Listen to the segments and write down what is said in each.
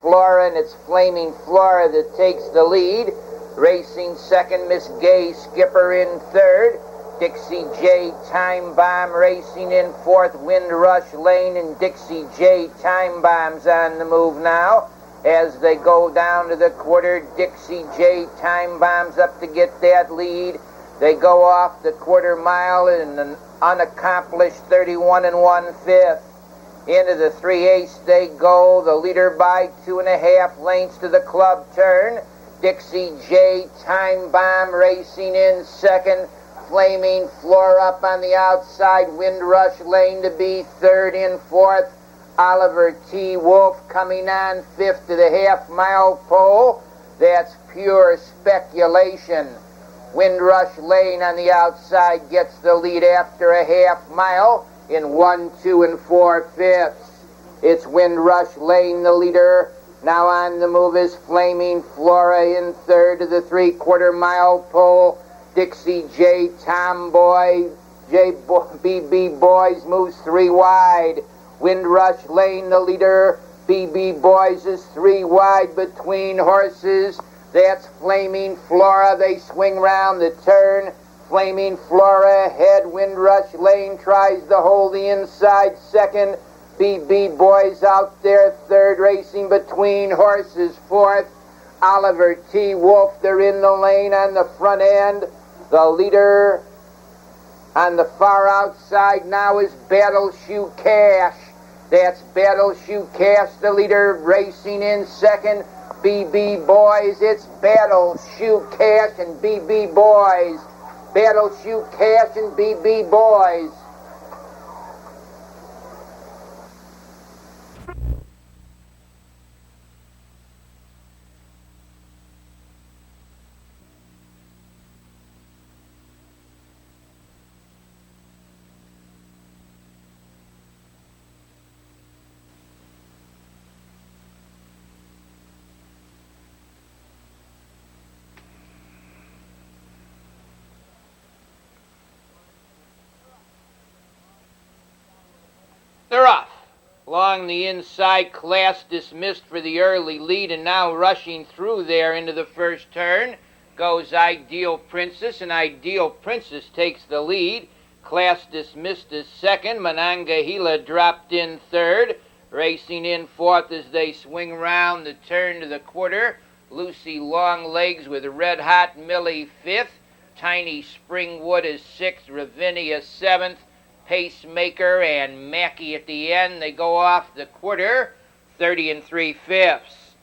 Flora, and it's Flaming Flora that takes the lead. Racing second, Miss Gay Skipper in third. Dixie J Time Bomb racing in fourth. Windrush Lane and Dixie J Time Bomb's on the move now. As they go down to the quarter, Dixie J Time Bomb's up to get that lead. They go off the quarter mile in an unaccomplished 31 1/5. Into the 3/8 they go, the leader by 2.5 lengths to the club turn. Dixie J Time Bomb racing in second. Flaming Floor up on the outside. Windrush Lane to be third. In fourth, Oliver T. Wolf coming on fifth to the half-mile pole. That's Pure Speculation. Windrush Lane on the outside gets the lead after a half-mile in 1, 2, and 4/5. It's Windrush Lane, the leader. Now on the move is Flaming Flora in third to the 3/4 mile pole. Dixie J Tomboy, BB Boys moves 3 wide. Windrush Lane, the leader. BB Boys is 3 wide between horses. That's Flaming Flora. They swing round the turn. Flaming Flora ahead. Windrush Lane tries to hold the inside second. BB Boys out there third, racing between horses fourth. Oliver T. Wolf, they're in the lane on the front end. The leader on the far outside now is Battle Shoe Cash. That's Battle Shoe Cash, the leader, racing in second. BB Boys, it's Battle Shoe Cash and BB Boys. Battle Shoe Cash and BB Boys. They're off. Along the inside, Class Dismissed for the early lead, and now rushing through there into the first turn goes Ideal Princess, and Ideal Princess takes the lead. Class Dismissed is second. Monongahela dropped in third. Racing in fourth as they swing round the turn to the quarter. Lucy Longlegs with Red Hot Millie fifth. Tiny Springwood is sixth. Ravinia seventh. Pacemaker and Mackie at the end. They go off the quarter, 30 3/5.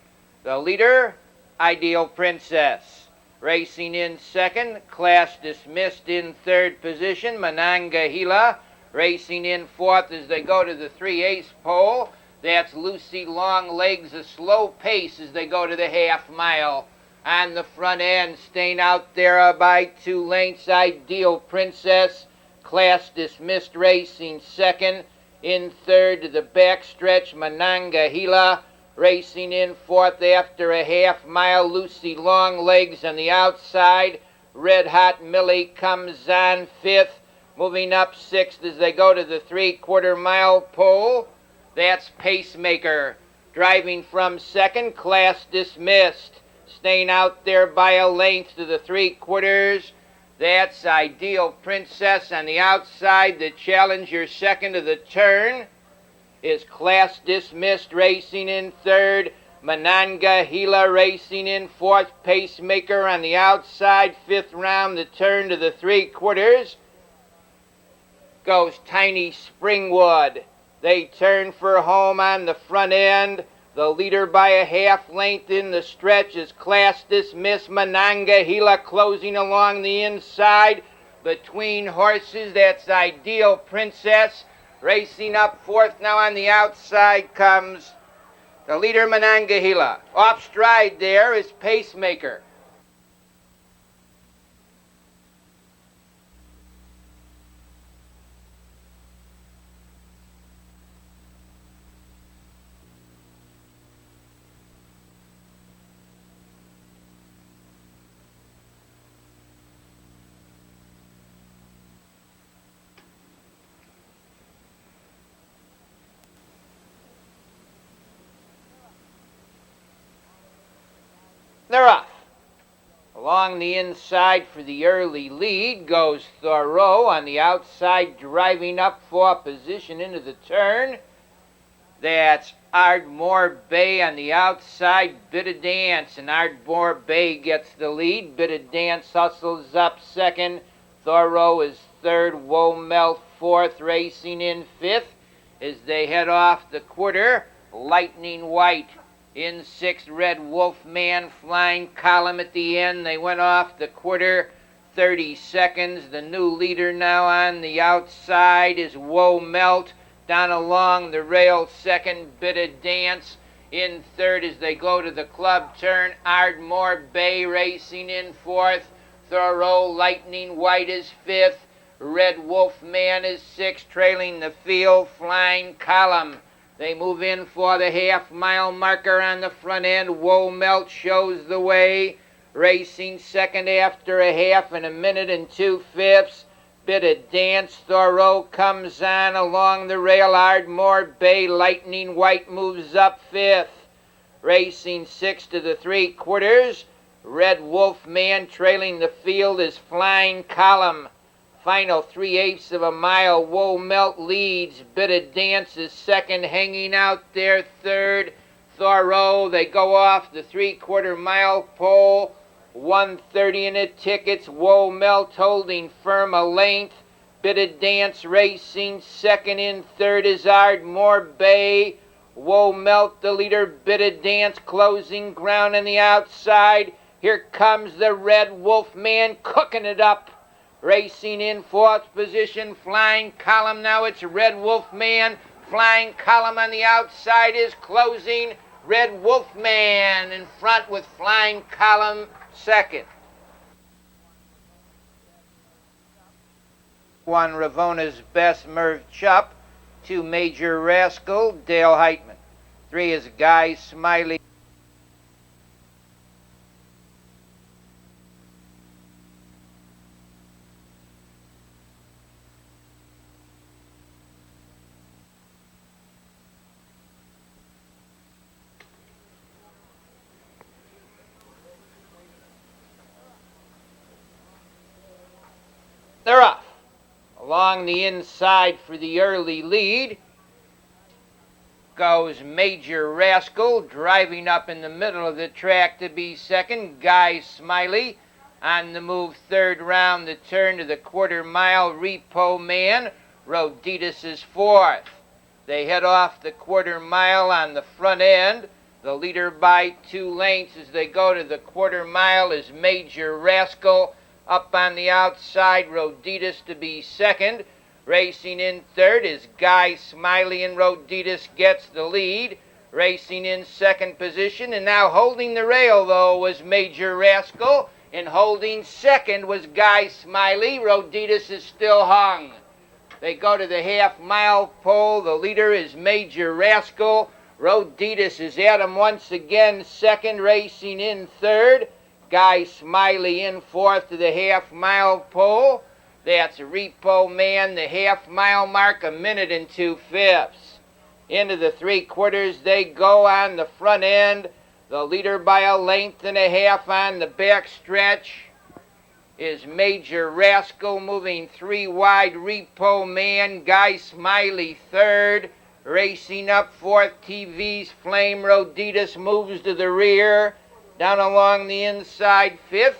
The leader, Ideal Princess. Racing in second, Class Dismissed in third position. Monongahela racing in fourth as they go to the 3/8 pole. That's Lucy Longlegs, a slow pace as they go to the half mile. On the front end, staying out there by 2 lengths, Ideal Princess. Class Dismissed racing second. In third to the backstretch, Monongahela. Racing in fourth after a half mile, Lucy Longlegs on the outside. Red Hot Millie comes on fifth. Moving up sixth as they go to the 3/4 mile pole. That's Pacemaker. Driving from second, Class Dismissed. Staying out there by a length to the 3/4. That's Ideal Princess on the outside. The challenger second to the turn is Class Dismissed racing in third. Monongahela racing in fourth. Pacemaker on the outside. Fifth round the turn to the 3/4 goes Tiny Springwood. They turn for home on the front end. The leader by a half length in the stretch is Class Dismissed. Monongahela closing along the inside. Between horses, that's Ideal Princess. Racing up fourth now on the outside comes the leader, Monongahela. Off stride there is Pacemaker. They're off. Along the inside for the early lead goes Thoreau on the outside, driving up for position into the turn. That's Ardmore Bay on the outside, Bit of Dance, and Ardmore Bay gets the lead. Bit of Dance hustles up second. Thoreau is third. Womelt fourth, racing in fifth as they head off the quarter. Lightning White in sixth. Red Wolfman flying column at the end. They went off the quarter. 30 seconds. The new leader now on the outside is Womelt. Down along the rail, second, Bit of Dance. In third as they go to the club turn. Ardmore Bay racing in fourth. Thoreau Lightning White is fifth. Red Wolfman is sixth, trailing the field. Flying Column. They move in for the half-mile marker on the front end. Womelt shows the way. Racing second after a half and a minute and 2/5. Bit of Dance. Thoreau comes on along the rail. Ardmore Bay Lightning White moves up fifth. Racing sixth to the 3/4. Red Wolfman trailing the field is Flying Column. Final 3/8 of a mile. Womelt leads. Bit of Dance is second, hanging out there third. Thoreau, they go off the 3/4 mile pole. 1:30 in the tickets. Womelt holding firm a length. Bit of Dance racing second. In third is Ardmore Bay. Womelt the leader. Bit of Dance closing ground on the outside. Here comes the Red Wolfman cooking it up. Racing in fourth position. Flying Column. Now it's Red Wolfman. Flying Column on the outside is closing. Red Wolfman in front with Flying Column second. One, Ravona's Best, Merv Chupp. 2, Major Rascal, Dale Heitman. 3 is Guy Smiley. They're off. Along the inside for the early lead goes Major Rascal, driving up in the middle of the track to be second. Guy Smiley on the move third round the turn to the 1/4 mile. Repo Man. Roditas is fourth. They head off the 1/4 mile on the front end. The leader by 2 lengths as they go to the 1/4 mile is Major Rascal. Up on the outside, Roditas to be second. Racing in third is Guy Smiley, and Roditas gets the lead. Racing in second position, and now holding the rail, though, was Major Rascal. And holding second was Guy Smiley. Roditas is still hung. They go to the half-mile pole. The leader is Major Rascal. Roditas is at him once again, second. Racing in third. Guy Smiley in fourth to the half-mile pole. That's Repo Man, the half-mile mark, 1 minute and 2/5. Into the 3/4 they go on the front end. The leader by a length and a half on the back stretch is Major Rascal, moving 3 wide. Repo Man, Guy Smiley third. Racing up fourth, TV's Flame. Roditas moves to the rear. Down along the inside fifth,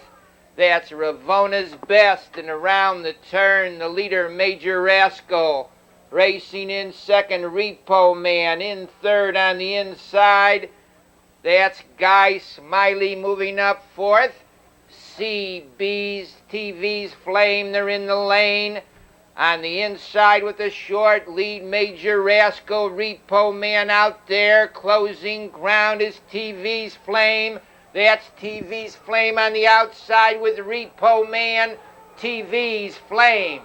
that's Ravona's Best, and around the turn, the leader, Major Rascal. Racing in second, Repo Man. In third on the inside, that's Guy Smiley moving up fourth. CB's, TV's Flame, they're in the lane. On the inside with a short lead, Major Rascal. Repo Man out there. Closing ground is TV's Flame. That's TV's Flame on the outside with Repo Man. TV's Flame.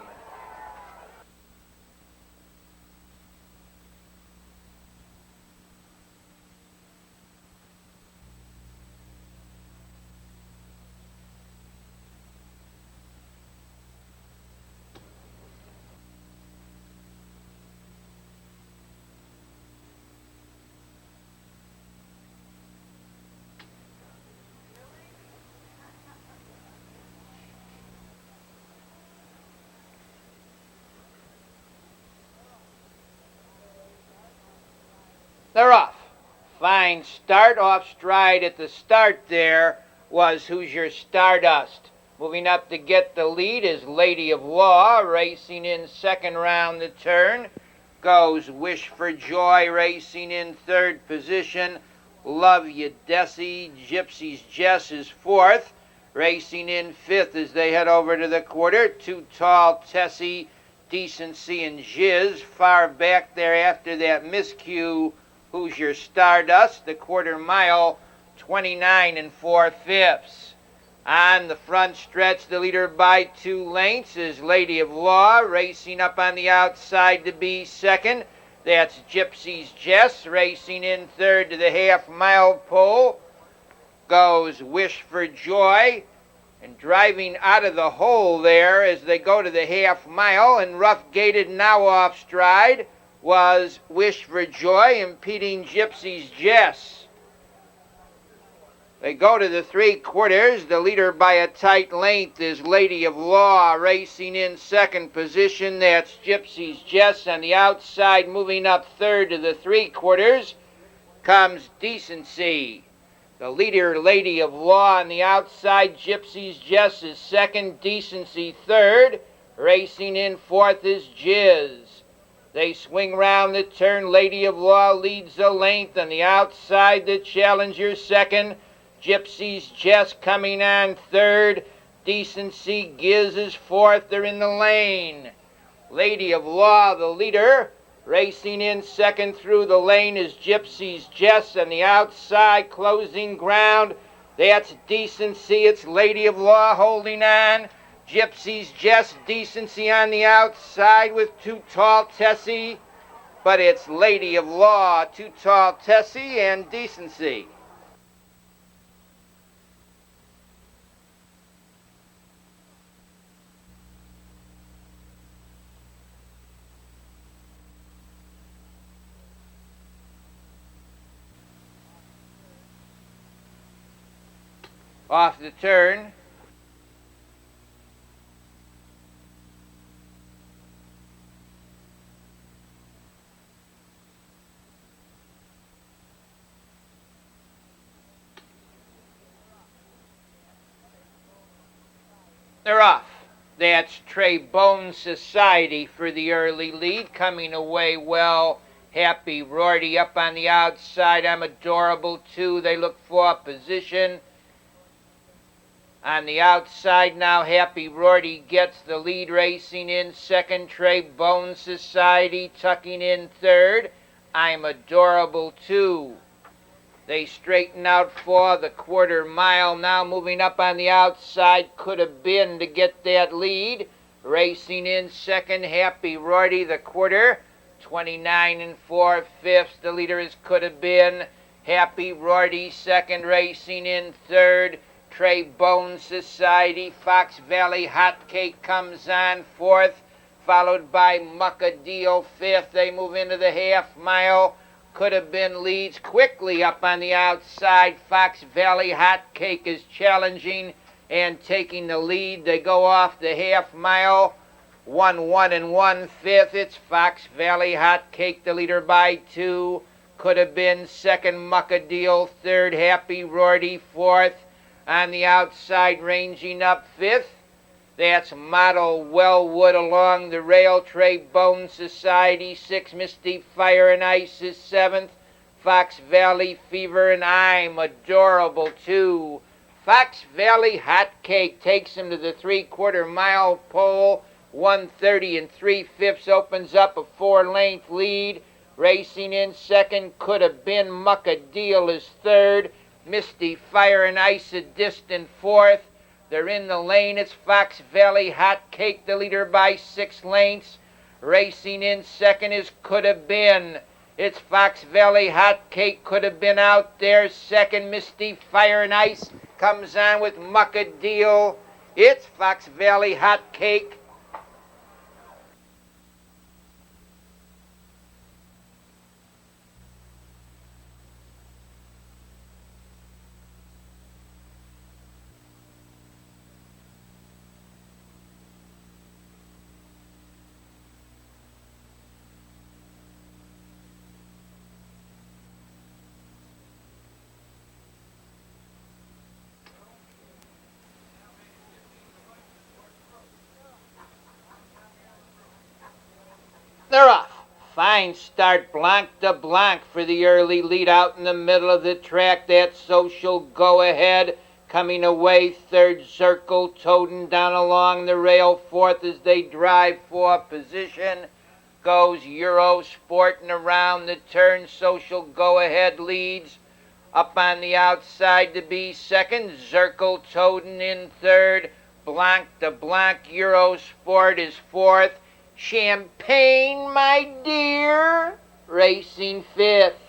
They're off. Fine start. Off stride at the start there was Who's Your Stardust. Moving up to get the lead is Lady of Law. Racing in second round the turn goes Wish for Joy. Racing in third position, Love You Desi. Gypsy's Jess is fourth. Racing in fifth as they head over to the quarter, Too Tall Tessie, Decency, and Jizz. Far back there after that miscue, Who's Your Stardust? The quarter mile, 29 and 4/5. On the front stretch, the leader by 2 lengths is Lady of Law. Racing up on the outside to be second, that's Gypsy's Jess. Racing in third to the half-mile pole goes Wish for Joy. And driving out of the hole there as they go to the half mile and rough gated now off stride was Wish for Joy, impeding Gypsy's Jess. They go to the 3/4. The leader by a tight length is Lady of Law. Racing in second position, that's Gypsy's Jess. On the outside, moving up third to the 3/4 comes Decency. The leader, Lady of Law, on the outside. Gypsy's Jess is second. Decency third. Racing in fourth is Jizz. They swing round the turn. Lady of Law leads the length. On the outside, the challenger second. Gypsy's Jess coming on third. Decency Giz is fourth. They're in the lane. Lady of Law, the leader. Racing in second through the lane is Gypsy's Jess. On the outside, closing ground, that's Decency. It's Lady of Law holding on. Gypsy's Jess, Decency on the outside with Too Tall Tessie. But it's Lady of Law, Too Tall Tessie, and Decency. Off the turn. They're off. That's Trey Bone Society for the early lead. Coming away well, Happy Rorty up on the outside. I'm Adorable too. They look for position. On the outside now, Happy Rorty gets the lead. Racing in second, Trey Bone Society tucking in third. I'm Adorable too. They straighten out for the quarter mile now, moving up on the outside. Could have been to get that lead. Racing in second, Happy Rorty, the quarter, 29 and 4/5. The leader is Could Have Been. Happy Rorty second, racing in third. Trey Bone Society. Fox Valley Hot Cake comes on fourth, followed by Muckadeel fifth. They move into the half mile. Could Have Been leads quickly up on the outside. Fox Valley Hot Cake is challenging and taking the lead. They go off the half mile. 1 and 1/5. It's Fox Valley Hot Cake, the leader by 2. Could Have Been second, Muckadeel third, Happy Rorty fourth. On the outside, ranging up fifth, that's Model Wellwood along the rail. Trey Bone Society 6, Misty Fire and Ice is 7th. Fox Valley Fever and I'm Adorable 2. Fox Valley Hot Cake takes him to the 3/4 mile pole. 1:30 and 3/5 opens up a 4-length lead. Racing in second, Could Have Been. Muckadeel is third. Misty Fire and Ice a distant fourth. They're in the lane. It's Fox Valley Hot Cake, the leader by 6 lengths. Racing in second is Could Have Been. It's Fox Valley Hot Cake, Could Have Been out there. Second, Misty Fire and Ice comes on with Muckadeel. It's Fox Valley Hot Cake. They're off. Fine start, blanc to blanc for the early lead out in the middle of the track. That Social Go Ahead coming away third. Circle Toten down along the rail fourth as they drive for position. Goes Euro Sportin' around the turn. Social Go Ahead leads. Up on the outside to be second. Zirkel Toten in third. Blanc to Blanc Euro Sport is fourth. Champagne, my dear, racing fifth.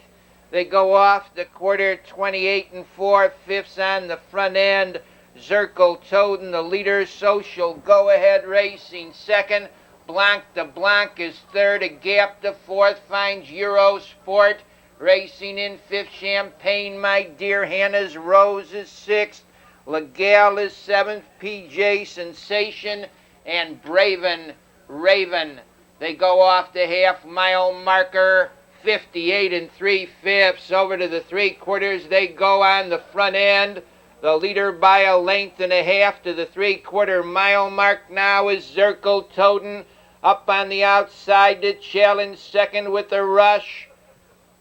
They go off the quarter 28 and 4, fifths on the front end. Zirkel Toten, the leader. Social Go Ahead racing second. Blanc de Blanc is third. A gap to fourth finds Euro Sport. Racing in fifth. Champagne, my dear. Hannah's Rose is sixth. Legal is seventh. PJ Sensation and Braven Raven. They go off the half-mile marker, 58 and 3/5. Over to the 3/4. They go on the front end. The leader by a length and a half to the 3/4 mile mark now is Zirkel Toten. Up on the outside to challenge second with a rush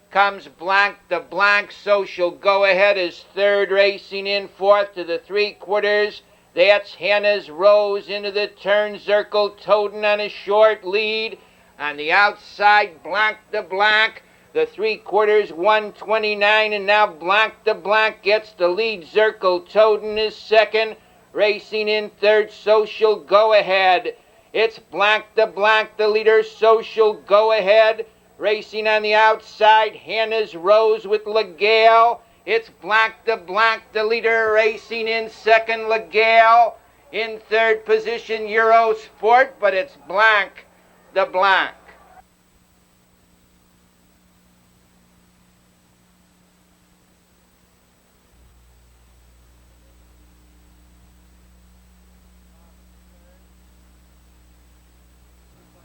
comes Blanc de Blanc. Social Go Ahead is third, racing in fourth to the 3/4. That's Hannah's Rose into the turn. Zirkel Toten on a short lead. On the outside, Blanc de Blanc. The 3/4, 129, and now Blanc de Blanc gets the lead. Zirkel Toten is second. Racing in third, Social Go Ahead. It's Blanc de Blanc, the leader. Social Go Ahead. Racing on the outside, Hannah's Rose with Legal. It's Blanc de Blanc, the leader, racing in second. Legal in third position, Euro Sport, but it's Blanc de Blanc.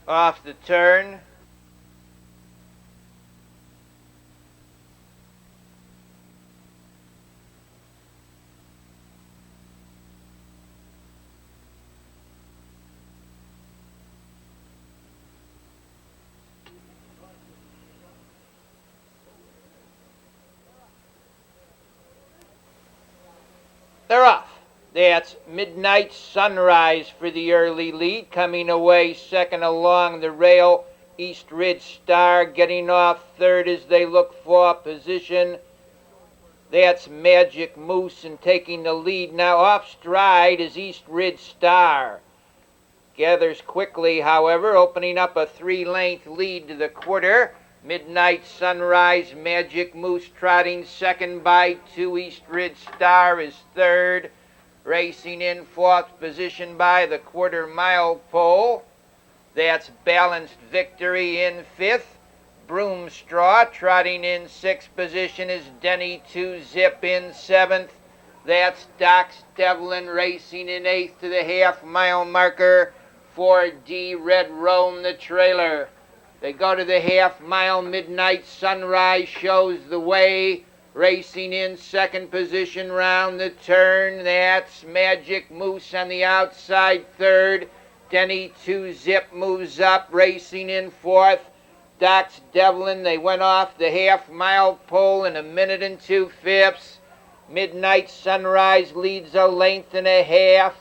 Off the turn. They're off. That's Midnight Sunrise for the early lead. Coming away second along the rail, East Ridge Star getting off third as they look for position. That's Magic Moose and taking the lead. Now off stride is East Ridge Star. Gathers quickly, however, opening up a 3-length lead to the quarter. Midnight Sunrise, Magic Moose trotting second by 2. East Ridge Star is third. Racing in fourth position by the quarter-mile pole. That's Balanced Victory in fifth. Broomstraw trotting in sixth position is Denny 2-Zip in seventh. That's Doc's Devlin racing in eighth to the half-mile marker. 4D Red Rome the trailer. They go to the half-mile. Midnight Sunrise shows the way. Racing in second position round the turn. That's Magic Moose on the outside third. Denny 2-Zip moves up. Racing in fourth. Doc's Devlin. They went off the half-mile pole in 1 minute and 2/5. Midnight Sunrise leads a length and a half.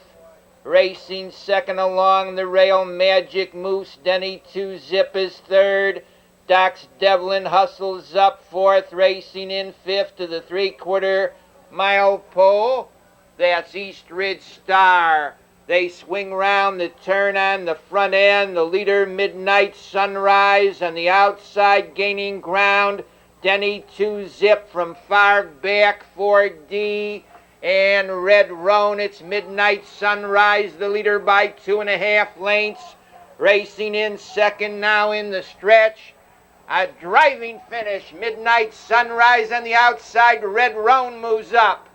Racing second along the rail, Magic Moose. Denny 2-Zip is third. Doc's Devlin hustles up fourth, racing in fifth to the 3/4 mile pole. That's East Ridge Star. They swing round the turn on the front end. The leader, Midnight Sunrise, on the outside gaining ground. Denny 2-Zip from far back, 4D. And Red Roan, it's Midnight Sunrise, the leader by 2.5 lengths. Racing in second now in the stretch. A driving finish. Midnight Sunrise on the outside. Red Roan moves up.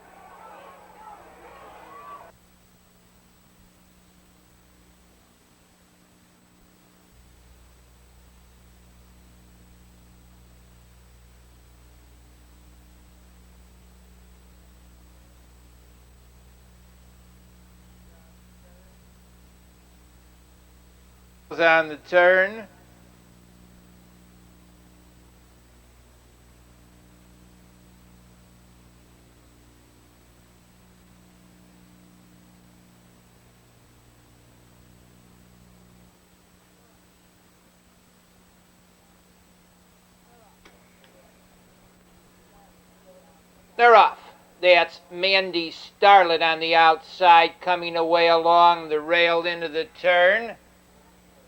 On the turn. They're off. That's Mandy Starlet on the outside, coming away along the rail into the turn.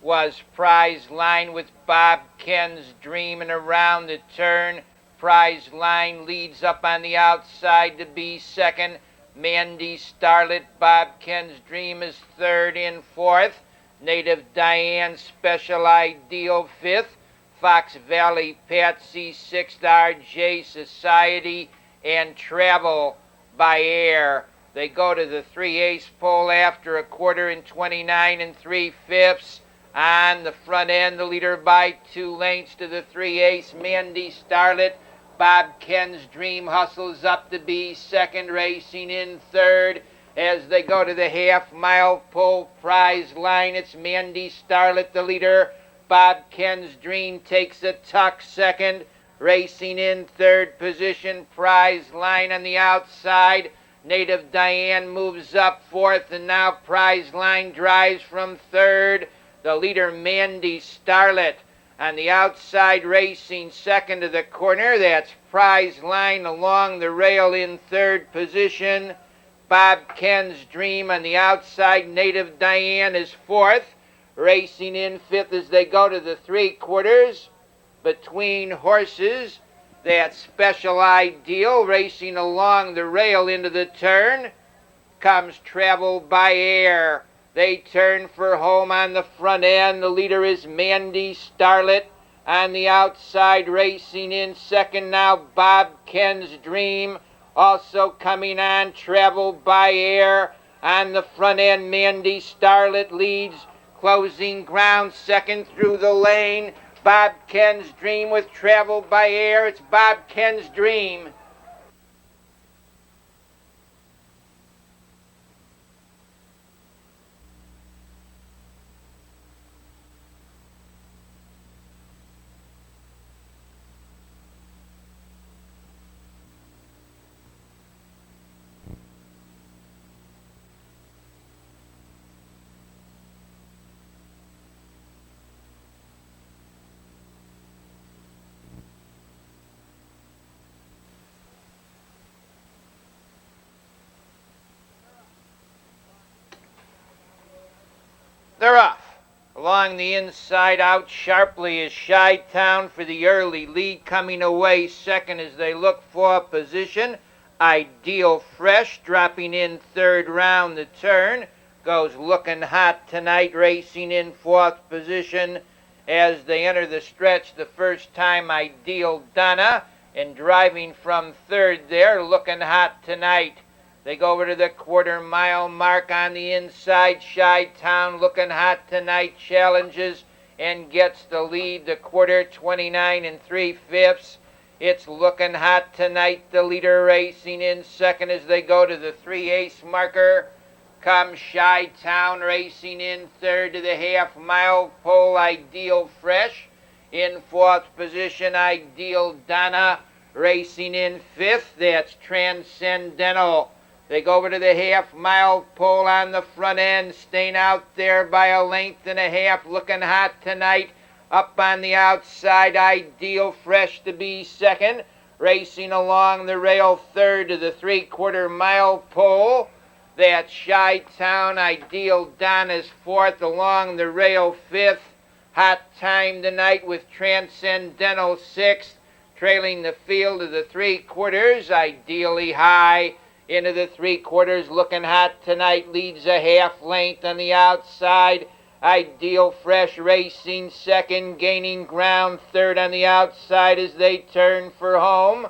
Was Prize Line with Bob Ken's Dream, and around the turn, Prize Line leads up on the outside to be second. Mandy Starlet, Bob Ken's Dream is third. In fourth, Native Diane Special Ideal fifth. Fox Valley Patsy sixth. RJ Society and Travel by Air. They go to the 3/8 pole after a quarter in 29 3/5. On the front end, the leader by 2 lengths to the 3/8, Mandy Starlet. Bob Ken's Dream hustles up to be second, racing in third. As they go to the half-mile pole Prize Line, it's Mandy Starlet, the leader. Bob Ken's Dream takes a tuck second, racing in third position. Prize Line on the outside. Native Diane moves up fourth, and now Prize Line drives from third. The leader, Mandy Starlet, on the outside, racing second to the corner. That's Prize Line along the rail in third position. Bob Ken's Dream on the outside. Native Diane is fourth. Racing in fifth as they go to the 3/4 between horses. That's Special Ideal racing along the rail into the turn. Comes Travel by Air. They turn for home on the front end. The leader is Mandy Starlet. On the outside, racing in second now, Bob Ken's Dream. Also coming on, Travel by Air. On the front end, Mandy Starlet leads. Closing ground, second through the lane. Bob Ken's Dream with Travel by Air. It's Bob Ken's Dream. They're off. Along the inside, out sharply is Chi-Town for the early lead, coming away second as they look for position. Ideal Fresh dropping in third round the turn. Goes Looking Hot Tonight racing in fourth position. As they enter the stretch the first time, Ideal Donna, and driving from third there, Looking Hot Tonight. They go over to the quarter-mile mark on the inside. Chi-Town Looking Hot Tonight challenges and gets the lead. The quarter, 29 3/5. It's Looking Hot Tonight, the leader, racing in second as they go to the 3/8 marker. Comes Chi-Town racing in third to the half-mile pole. Ideal Fresh in fourth position. Ideal Donna racing in fifth. That's Transcendental. They go over to the half-mile pole on the front end, staying out there by a length and a half. Looking Hot Tonight up on the outside. Ideal Fresh to be second. Racing along the rail third to the 3/4 mile pole. That's Chi-Town. Ideal Don is fourth along the rail fifth. Hot Time tonight with Transcendental sixth. Trailing the field of the 3/4. Ideally High into the 3/4, Looking Hot Tonight leads a half length on the outside. Ideal Fresh racing second, gaining ground third on the outside as they turn for home.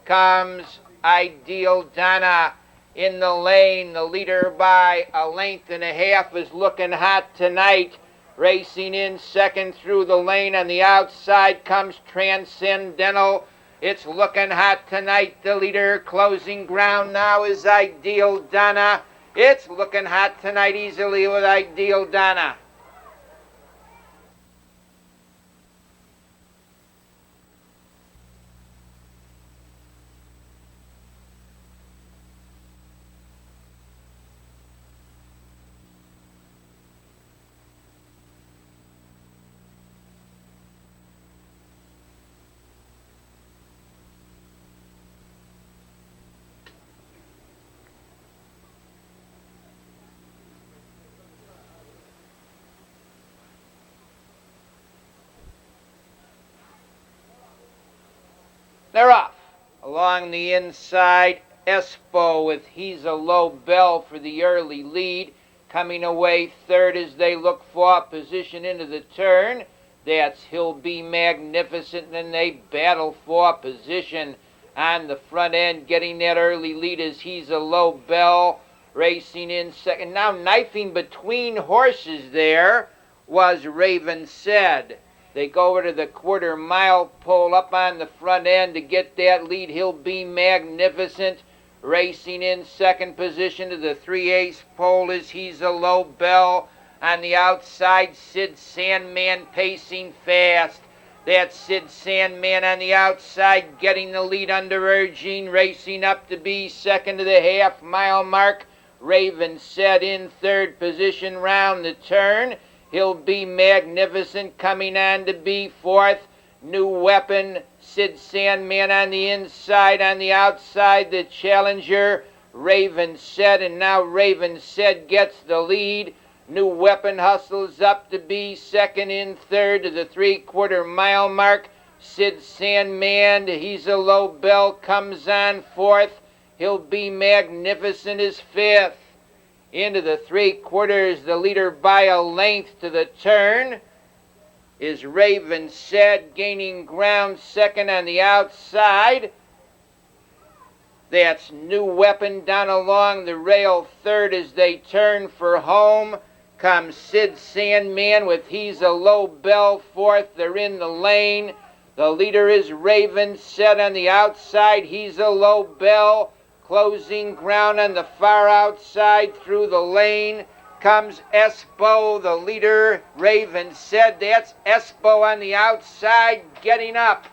Comes Ideal Donna in the lane. The leader by a length and a half is Looking Hot Tonight. Racing in second through the lane on the outside comes Transcendental. It's Looking Hot Tonight, the leader. Closing ground now is Ideal Donna. It's Looking Hot Tonight easily with Ideal Donna. They're off. Along the inside, Espo with He's a Low Bell for the early lead. Coming away third as they look for position into the turn. That's He'll Be Magnificent, and they battle for position on the front end. Getting that early lead as He's a Low Bell, racing in second. Now knifing between horses there was Raven Said. They go over to the quarter-mile pole up on the front end to get that lead. He'll Be Magnificent. Racing in second position to the 3/8 pole is He's a Low Bell. On the outside, Sid Sandman pacing fast. That's Sid Sandman on the outside getting the lead under urging. Racing up to be second to the half-mile mark. Raven Said in third position round the turn. He'll Be Magnificent coming on to be fourth. New Weapon, Sid Sandman on the inside. On the outside, the challenger, Raven Said, and now Raven Said gets the lead. New Weapon hustles up to be second in third to the 3/4 mile mark. Sid Sandman, He's a Low Bell, comes on fourth. He'll Be Magnificent is fifth. Into the 3/4, the leader by a length to the turn is Raven Said, gaining ground second on the outside. That's New Weapon down along the rail third as they turn for home. Comes Sid Sandman with He's a Low Bell fourth. They're in the lane. The leader is Raven Said on the outside. He's a Low Bell. Closing ground on the far outside through the lane comes Espo, the leader, Raven Said. That's Espo on the outside getting up.